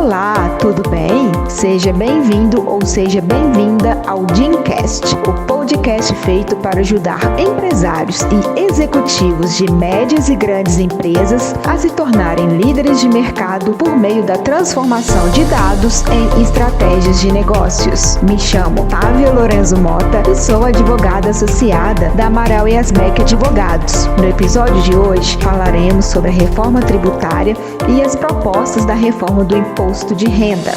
Olá, tudo bem? Seja bem-vindo ou seja bem-vinda ao Gymcast, o podcast feito para ajudar empresários e executivos de médias e grandes empresas a se tornarem líderes de mercado por meio da transformação de dados em estratégias de negócios. Me chamo Távia Lorenzo Mota e sou advogada associada da Amaral e Asbeck Advogados. No episódio de hoje falaremos sobre a reforma tributária e as propostas da reforma do imposto de renda.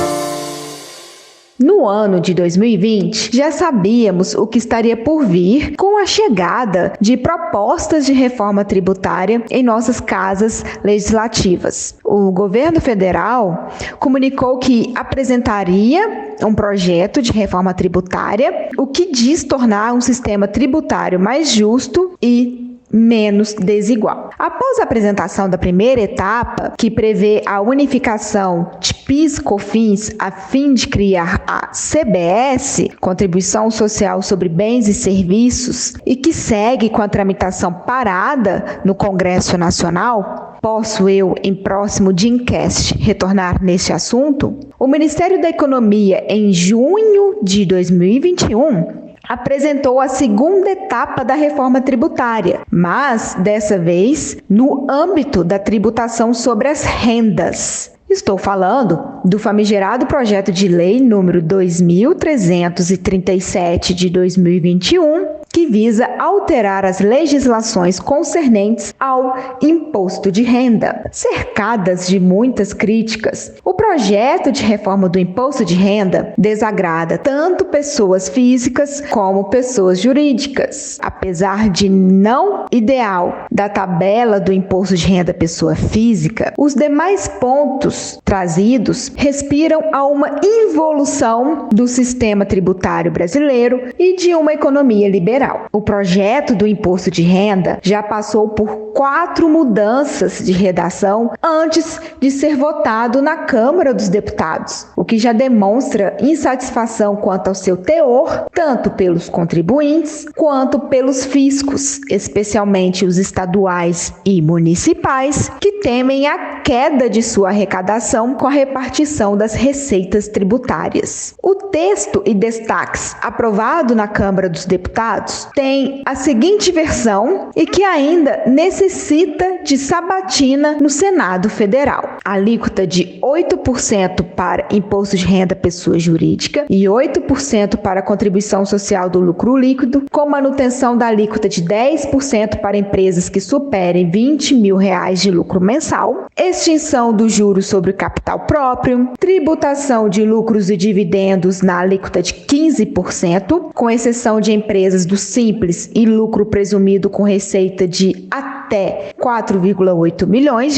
No ano de 2020, já sabíamos o que estaria por vir com a chegada de propostas de reforma tributária em nossas casas legislativas. O governo federal comunicou que apresentaria um projeto de reforma tributária, o que diz tornar um sistema tributário mais justo e menos desigual. Após a apresentação da primeira etapa, que prevê a unificação de PIS e COFINS a fim de criar a CBS, Contribuição Social sobre Bens e Serviços, e que segue com a tramitação parada no Congresso Nacional, posso eu, em próximo Gymcast, retornar neste assunto? O Ministério da Economia, em junho de 2021, apresentou a segunda etapa da reforma tributária, mas, dessa vez, no âmbito da tributação sobre as rendas. Estou falando do famigerado projeto de lei número 2337 de 2021, que visa alterar as legislações concernentes ao imposto de renda. Cercadas de muitas críticas, o projeto de reforma do imposto de renda desagrada tanto pessoas físicas como pessoas jurídicas. Apesar de não ideal da tabela do imposto de renda pessoa física, os demais pontos trazidos respiram a uma involução do sistema tributário brasileiro e de uma economia liberal. O projeto do imposto de renda já passou por 4 mudanças de redação antes de ser votado na Câmara dos Deputados, o que já demonstra insatisfação quanto ao seu teor, tanto pelos contribuintes quanto pelos fiscos, especialmente os estaduais e municipais, que temem a queda de sua arrecadação com a repartição das receitas tributárias. O texto e destaques aprovado na Câmara dos Deputados tem a seguinte versão e que ainda necessita de sabatina no Senado Federal. Alíquota de 8% para imposto de renda pessoa jurídica e 8% para contribuição social do lucro líquido, com manutenção da alíquota de 10% para empresas que superem R$20 mil de lucro mensal, extinção dos juros sobre o capital próprio, tributação de lucros e dividendos na alíquota de 15%, com exceção de empresas do Simples e lucro presumido com receita de até R$4,8 milhões,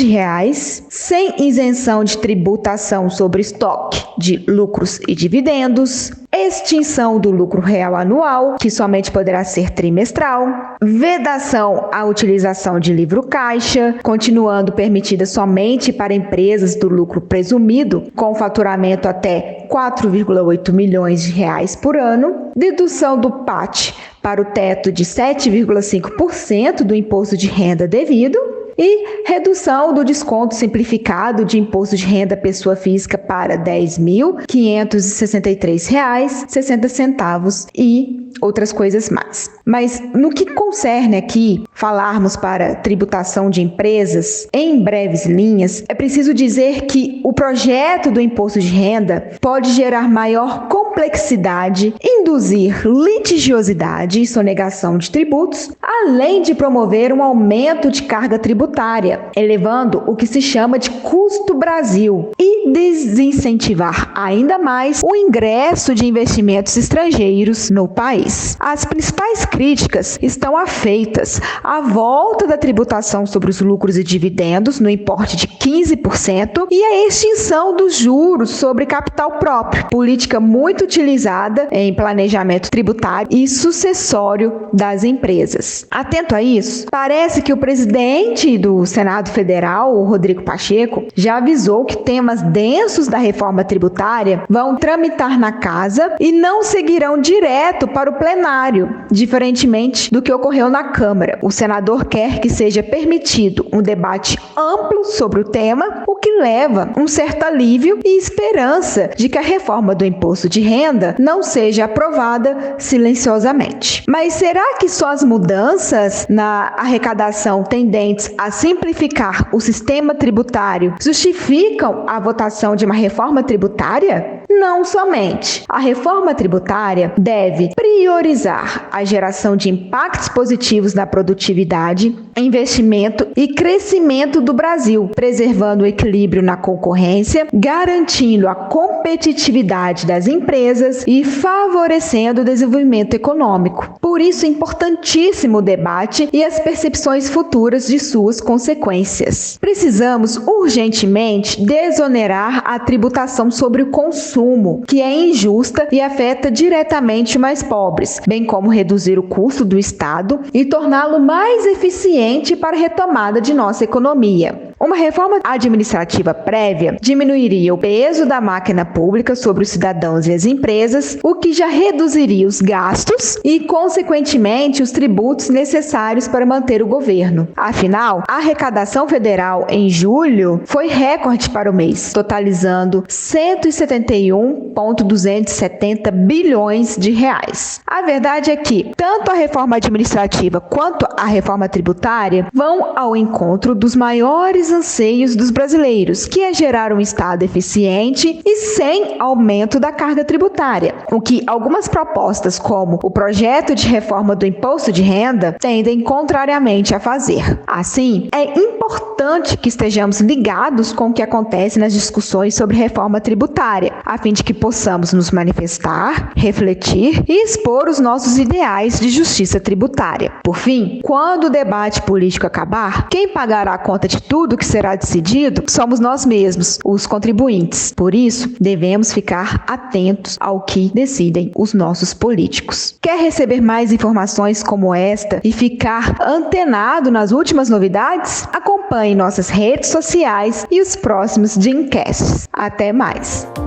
sem isenção de tributação sobre estoque de lucros e dividendos, extinção do lucro real anual, que somente poderá ser trimestral, vedação à utilização de livro-caixa, continuando permitida somente para empresas do lucro presumido, com faturamento até R$4,8 milhões por ano, dedução do PAT para o teto de 7,5% do imposto de renda devido e redução do desconto simplificado de imposto de renda pessoa física para R$ 10.563,60 e outras coisas mais. Mas no que concerne aqui falarmos para tributação de empresas, em breves linhas, é preciso dizer que o projeto do imposto de renda pode gerar maior complexidade, induzir litigiosidade e sonegação de tributos, além de promover um aumento de carga tributária, elevando o que se chama de custo Brasil e desincentivar ainda mais o ingresso de investimentos estrangeiros no país. As principais críticas estão afeitas à volta da tributação sobre os lucros e dividendos no importe de 15% e a extinção dos juros sobre capital próprio, política muito utilizada em planejamento tributário e sucessório das empresas. Atento a isso, parece que o presidente do Senado Federal, o Rodrigo Pacheco, já avisou que temas densos da reforma tributária vão tramitar na casa e não seguirão direto para o plenário, diferentemente do que ocorreu na Câmara. O senador quer que seja permitido um debate amplo sobre o tema, o que leva um certo alívio e esperança de que a reforma do imposto de renda não seja aprovada silenciosamente. Mas será que só as mudanças na arrecadação tendentes a simplificar o sistema tributário justificam a votação de uma reforma tributária? Não somente. A reforma tributária deve priorizar a geração de impactos positivos na produtividade, investimento e crescimento do Brasil, preservando o equilíbrio na concorrência, garantindo a competitividade das empresas e favorecendo o desenvolvimento econômico. Por isso é importantíssimo o debate e as percepções futuras de suas consequências. Precisamos urgentemente desonerar a tributação sobre o consumo, que é injusta e afeta diretamente os mais pobres, bem como reduzir o custo do Estado e torná-lo mais eficiente para a retomada de nossa economia. Uma reforma administrativa prévia diminuiria o peso da máquina pública sobre os cidadãos e as empresas, o que já reduziria os gastos e, consequentemente, os tributos necessários para manter o governo. Afinal, a arrecadação federal em julho foi recorde para o mês, totalizando 171,270 bilhões de reais. A verdade é que tanto a reforma administrativa quanto a reforma tributária vão ao encontro dos maiores anseios dos brasileiros, que é gerar um Estado eficiente e sem aumento da carga tributária, o que algumas propostas, como o projeto de reforma do imposto de renda, tendem contrariamente a fazer. Assim, é importante que estejamos ligados com o que acontece nas discussões sobre reforma tributária, a fim de que possamos nos manifestar, refletir e expor os nossos ideais de justiça tributária. Por fim, quando o debate político acabar, quem pagará a conta de tudo que será decidido somos nós mesmos, os contribuintes. Por isso, devemos ficar atentos ao que decidem os nossos políticos. Quer receber mais informações como esta e ficar antenado nas últimas novidades? Acompanhe nossas redes sociais e os próximos Gymcasts. Até mais!